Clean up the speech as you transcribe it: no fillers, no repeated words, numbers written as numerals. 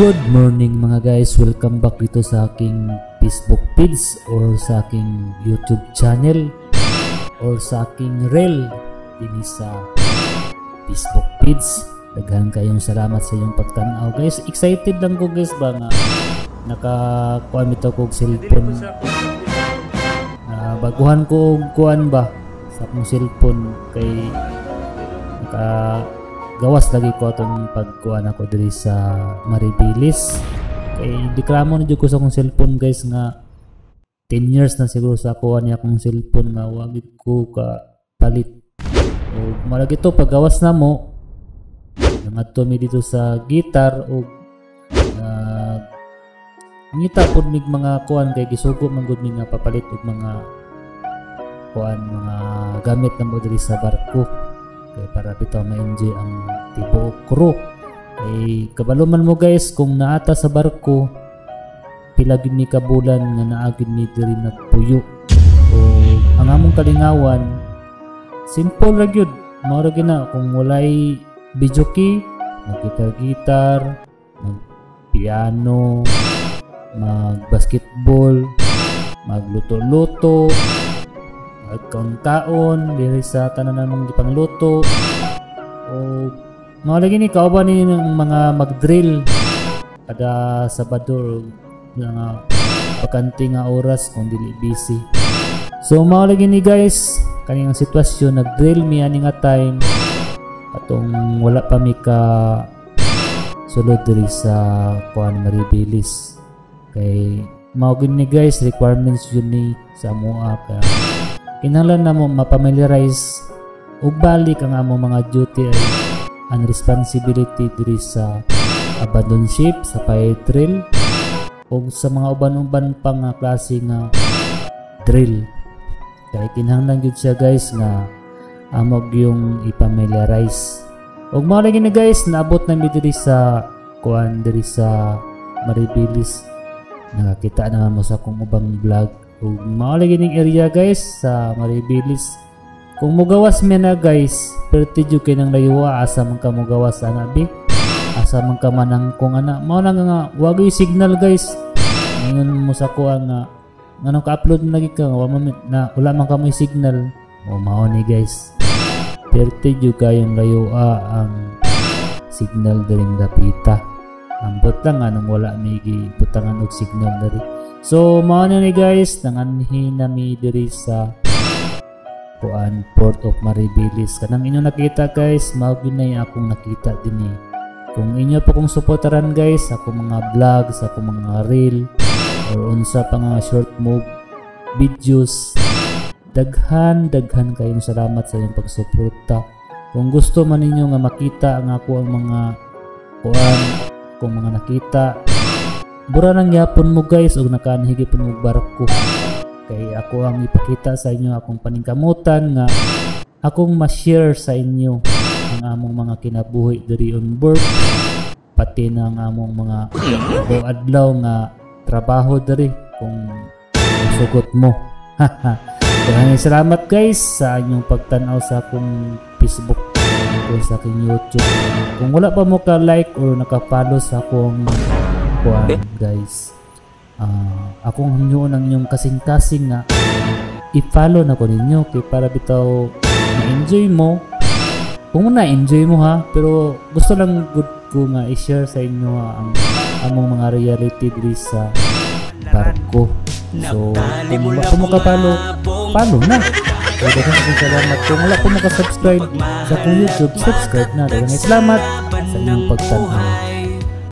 Good morning mga guys, welcome back dito sa aking Facebook feeds or sa aking YouTube channel or sa aking reel din sa Facebook feeds. Daghan kayong salamat sa iyong pagtanaw guys. Excited lang ko guys ba nga nakakuan ito kong cellphone. Baguhan ko kuan ba sa akong cellphone kay gawas lagi ko atong pagkuan ako diri sa Maribilis kay dikramo na jud ko sa akong cellphone guys nga 10 years na siguro sa kuan niya akong cellphone nga wag ko ka palit o malagi to paggawas na mo nangadto mi dito sa gitar o ngita pod mig mga kuan kay gisugo man gud mi nga papalit og mga kuan mga gamit na mo diri sa barko kay para bitaw ma-enjoy ang tibuok crew. Kay kabaluman mo guys kung naata sa barko pila gid ni kabulan nga naagid ni diri nagpuyo o ang among kalingawan simple ra gyud mao ra gina kung walay video key mag-gitar, mag-piano, mag-basketball, magluto-luto, magkaon-kaon diri sa tanan namong gipangluto o mga lagi ni kauban ni ng mga mag-drill kada Sabado nga pagkanti nga oras kung dili busy. So mga lagi ni guys kaning sitwasyon nag-drill mi ani nga time atong wala pa mi ka sulod diri sa kuan Maribilis kay mao gid ni guys requirements yun ni sa moa ka kinahanglan na mo mapamiliarize ug balik ang among mga duty and responsibility diri sa abandon ship, sa fire drill ug sa mga uban-uban pang nga klase nga drill. Kaya kinahanglan gyud siya guys nga amog yung ipamiliarize. Ug mao lagi na guys naabot na mi diri sa kuan diri sa Maribilis. Nakakita na mo sa akong ubang vlog ug mao lagi ning area guys sa Maribilis. Kung mugawas mi na guys, perti jud kay nang laywa asa man ka mugawas ana bi. Asa man ka manang kung ana mao na nga wag signal guys. Ngayon mo sa ko nga ngano ka-upload lagi ka wala man ka may signal. O mao ni guys. Perti jud kayong laywa ang signal diring dapita. Ambot lang anong wala may gibutangan og signal diri. So mao na ni guys nanganhin na mi diri sa kuan Port of Maribilis. Kanang inyo nakita guys mao ginay akong nakita dinhi. Kung inyo pa kong suportaran guys ako mga vlogs, ako mga reel or unsa pa nga short move videos daghan kayong salamat sa inyong pagsuporta. Kung gusto man ninyo nga makita ang ako ang mga kuan kung mga nakita bura nang yapon mo guys ug nakanhigi pud mo barko kay ako ang ipakita sa inyo akong paningkamutan nga akong ma-share sa inyo ang among mga kinabuhi diri on board pati na ang among mga adlaw nga trabaho diri kung sugot mo. Maraming salamat guys sa inyong pagtanaw sa akong Facebook o sa aking YouTube. Kung wala pa mo ka like or naka-follow sa akong kuan guys akong hanyoon ang inyong kasing-kasing nga i-follow na ko ninyo kay para bitaw na-enjoy mo kung na-enjoy mo ha pero gusto lang good ko nga i-share sa inyo ang among mga reality diri sa barko. So kung wala po makapalo follow na. Daghang salamat. Kung wala po makasubscribe sa akong YouTube, subscribe na. Daghang salamat sa inyong pagtanaw.